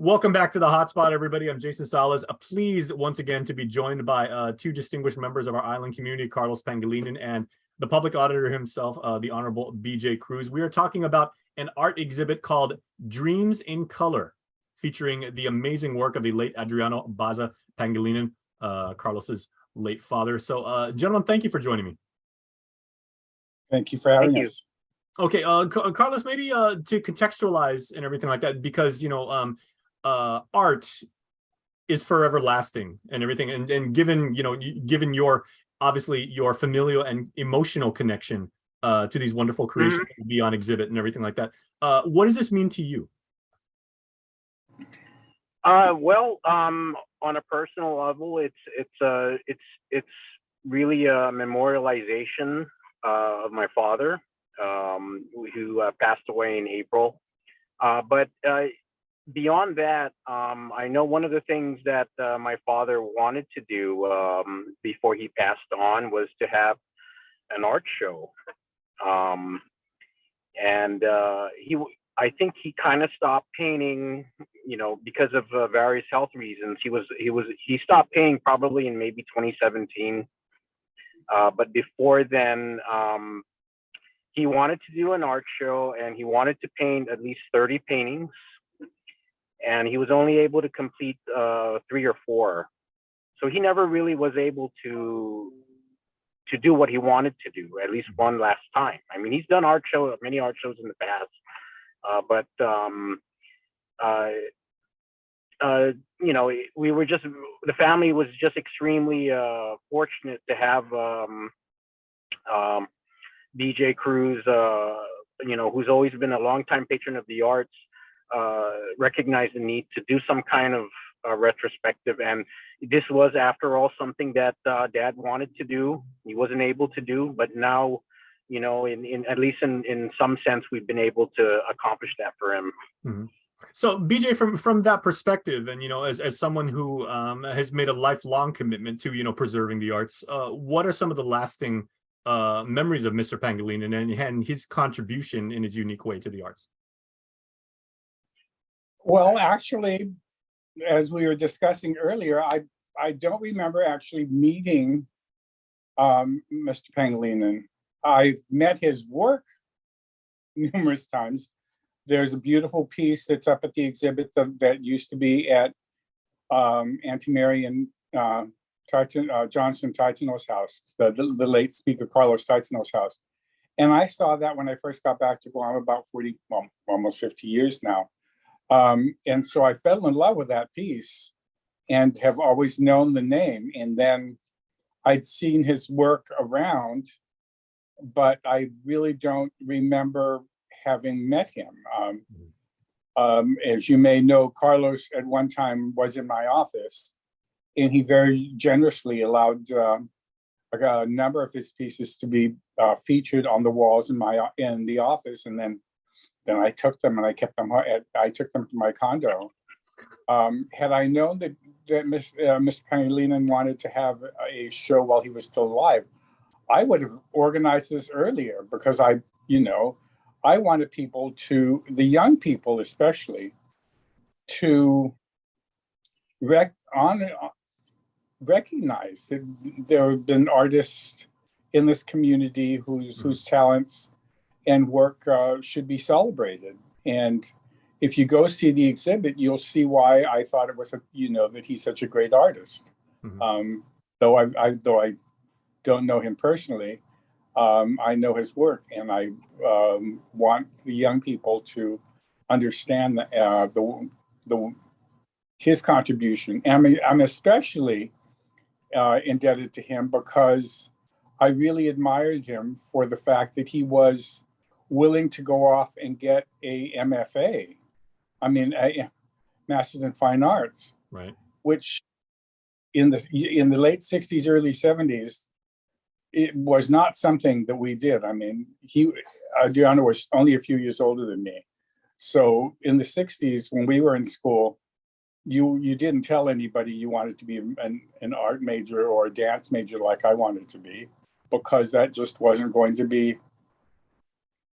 Welcome back to the Hotspot, everybody. I'm Jason Salas. Pleased once again to be joined by two distinguished members of our island community, Carlos Pangelinan and the public auditor himself, the Honorable BJ Cruz. We are talking about an art exhibit called Dreams in Color, featuring the amazing work of the late Adriano Baza Pangelinan, Carlos's late father. So, gentlemen, thank you for joining me. Thank you for having us. Okay, Carlos, maybe to contextualize and everything like that, because art is forever lasting and everything, and given given your obviously your familial and emotional connection to these wonderful creations that will be on exhibit and everything like that, what does this mean to you? Well, on a personal level, it's really a memorialization of my father, who passed away in April. But beyond that, I know one of the things that my father wanted to do before he passed on was to have an art show. I think he kind of stopped painting, because of various health reasons. He stopped painting probably in maybe 2017. But before then, he wanted to do an art show, and he wanted to paint at least 30 paintings. And he was only able to complete 3 or 4. So he never really was able to do what he wanted to do, at least one last time. I mean, he's done many art shows in the past, but the family was just extremely fortunate to have BJ Cruz, who's always been a longtime patron of the arts, recognize the need to do some kind of retrospective. And this was, after all, something that Dad wanted to do. He wasn't able to do, but now, in at least in some sense, we've been able to accomplish that for him. Mm-hmm. So BJ, from that perspective, and as someone who has made a lifelong commitment to preserving the arts, what are some of the lasting memories of Mr. Pangelinan and his contribution in his unique way to the arts? Well, actually, as we were discussing earlier, I don't remember actually meeting Mr. Pangelinan. I've met his work numerous times. There's a beautiful piece that's up at the exhibit that used to be at Auntie Mary and Johnson Titano's house, the late speaker Carlos Titano's house. And I saw that when I first got back to Guam about almost 50 years now. And so I fell in love with that piece and have always known the name. And then I'd seen his work around, but I really don't remember having met him. As you may know, Carlos at one time was in my office, and he very generously allowed a number of his pieces to be featured on the walls in the office, and then I took them and I kept them. I took them to my condo. Had I known that Mr. Pangelinan wanted to have a show while he was still alive, I would have organized this earlier, because I wanted people the young people especially, to recognize that there have been artists in this community whose talents and work should be celebrated. And if you go see the exhibit, you'll see why I thought it was that he's such a great artist. Mm-hmm. Though I don't know him personally, I know his work, and I want the young people to understand his contribution. I'm especially indebted to him because I really admired him for the fact that he was willing to go off and get a MFA. I mean, a Masters in Fine Arts, right? Which in the late 60s, early 70s, it was not something that we did. I mean, Adriano was only a few years older than me. So in the 60s, when we were in school, you didn't tell anybody you wanted to be an art major or a dance major like I wanted to be, because that just wasn't going to be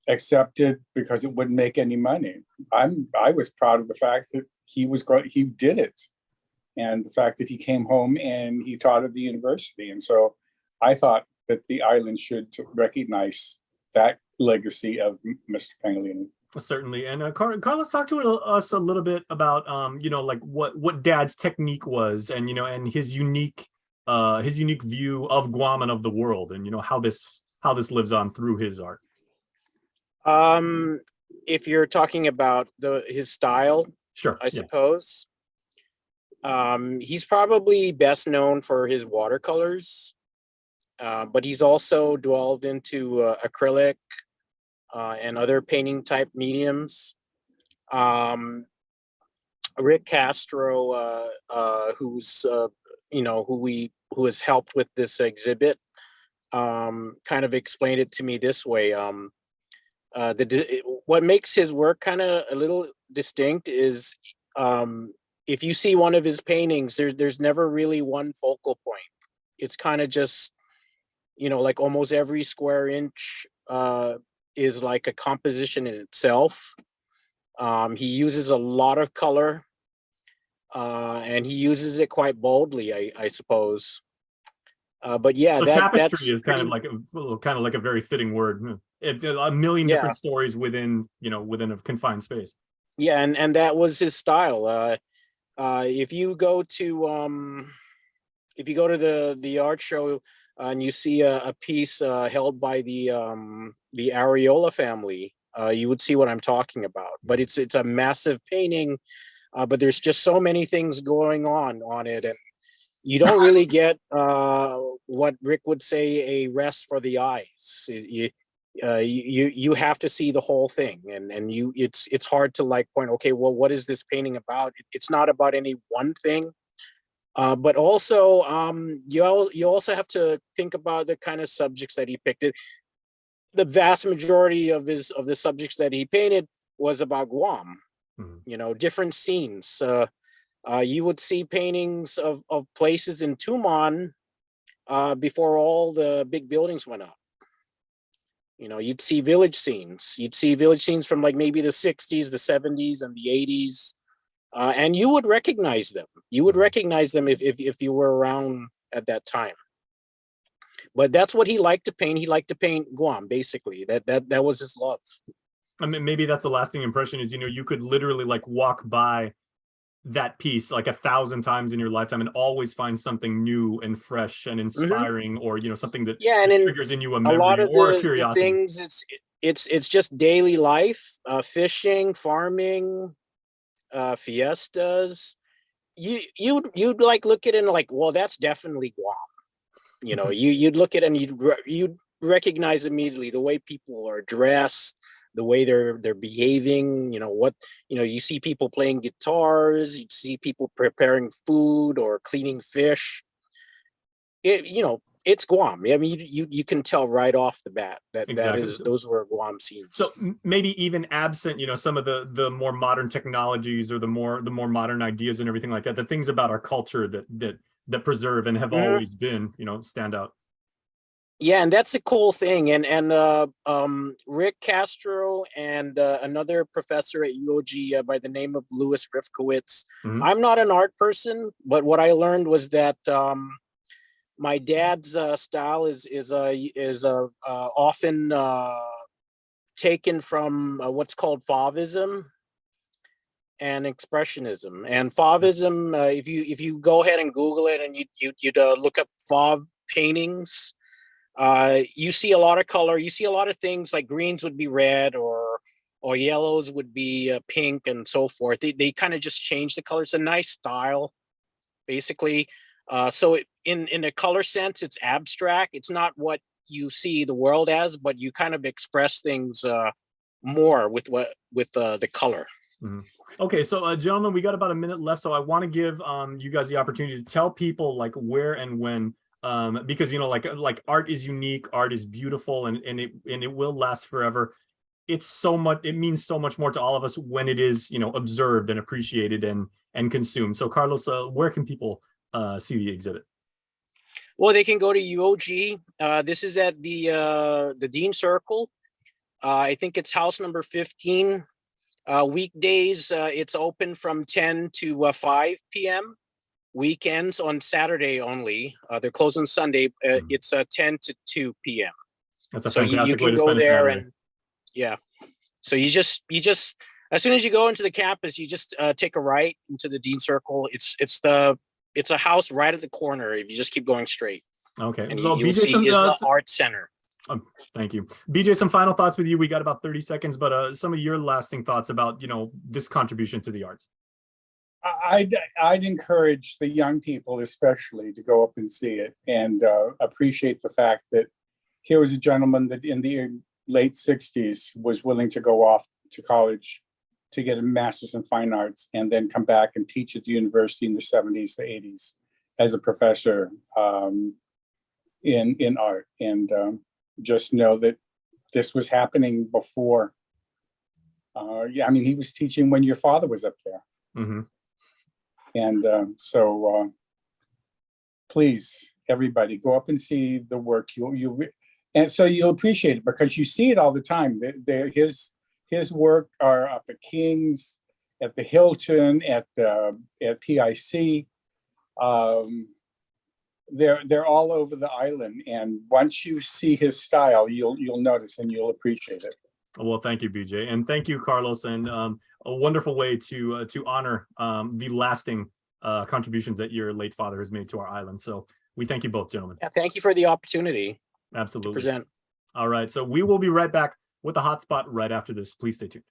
accepted because it wouldn't make any money. I was proud of the fact that he did it, and the fact that he came home and he taught at the university. And so I thought that the island should recognize that legacy of Mr. Pangelinan. Certainly. And Carlos, talk to us a little bit about like what Dad's technique was, and and his unique view of Guam and of the world, and how this lives on through his art. If you're talking about his style, sure, I suppose. He's probably best known for his watercolors, but he's also delved into acrylic and other painting type mediums. Rick Castro, who has helped with this exhibit, kind of explained it to me this way. What makes his work kind of a little distinct is if you see one of his paintings, there's never really one focal point. It's kind of just, like almost every square inch is like a composition in itself. He uses a lot of color, and he uses it quite boldly, I suppose. But yeah, so tapestry is kind of like a very fitting word. A million different stories within a confined space. Yeah, and that was his style. If you go to the art show and you see a piece held by the Areola family, you would see what I'm talking about. But it's a massive painting, but there's just so many things going on it, and you don't really get what Rick would say a rest for the eyes. You have to see the whole thing, and it's hard to like point, okay, well, what is this painting about? It's not about any one thing, but also you also have to think about the kind of subjects that he picked. The vast majority of the subjects that he painted was about Guam. Different scenes. You would see paintings of places in Tumon before all the big buildings went up. You'd see village scenes. You'd see village scenes from like maybe the 60s, the 70s, and the 80s. And you would recognize them. You would recognize them if you were around at that time. But that's what he liked to paint. He liked to paint Guam, basically. That was his love. I mean, maybe that's the lasting impression is, you could literally like walk by that piece like 1,000 times in your lifetime and always find something new and fresh and inspiring, or something that triggers in you a memory a lot of or a curiosity. The things, it's just daily life, fishing, farming, fiestas. You'd like look at it and like, well, that's definitely Guam. You'd look at it and you'd recognize immediately the way people are dressed, the way they're behaving. You see people playing guitars, you see people preparing food or cleaning fish. It's Guam. I mean, you can tell right off the bat that those were Guam scenes. So maybe even absent, some of the more modern technologies or the more modern ideas and everything like that, the things about our culture that preserve and have always been, stand out. Yeah, and that's the cool thing. And Rick Castro and another professor at UOG by the name of Louis Rifkowitz. I'm not an art person, but what I learned was that my dad's style is often taken from what's called Favism and Expressionism. And Favism, if you go ahead and Google it and you'd look up Fav paintings, you see a lot of color. You see a lot of things like greens would be red or yellows would be pink and so forth. They kind of just change the color. It's a nice style, basically. So in a color sense, it's abstract. It's not what you see the world as, but you kind of express things more with the color. Okay, so gentlemen, we got about a minute left, so I want to give you guys the opportunity to tell people like where and when. Because like art is unique, art is beautiful, and it will last forever. It's so much, it means so much more to all of us when it is observed and appreciated and consumed. So Carlos, where can people see the exhibit? Well, they can go to UOG. This is at the Dean Circle. I think it's house number 15. Weekdays, it's open from 10 to 5 p.m. Weekends on Saturday only. They're closed on Sunday. It's 10 to 2 p.m. That's a So you fantastic way can to go spend a there Saturday. and yeah. So you just as soon as you go into the campus, you just take a right into the Dean Circle. It's a house right at the corner if you just keep going straight. Okay. And So you'll BJ, see Isla Art Center. thank you. BJ, some final thoughts with you. We got about 30 seconds, but some of your lasting thoughts about, this contribution to the arts. I'd encourage the young people especially to go up and see it and appreciate the fact that here was a gentleman that in the late 60s was willing to go off to college to get a master's in fine arts and then come back and teach at the university in the 70s, the 80s as a professor in art. And just know that this was happening before. He was teaching when your father was up there. Mm-hmm. And so please, everybody, go up and see the work. And so you'll appreciate it because you see it all the time. His work are up at King's, at the Hilton, at PIC. They're all over the island. And once you see his style, you'll notice and you'll appreciate it. Well, thank you, BJ, and thank you, Carlos, and a wonderful way to honor the lasting contributions that your late father has made to our island. So we thank you both, gentlemen. Yeah, thank you for the opportunity Absolutely. to present. All right, so we will be right back with the hotspot right after this. Please stay tuned.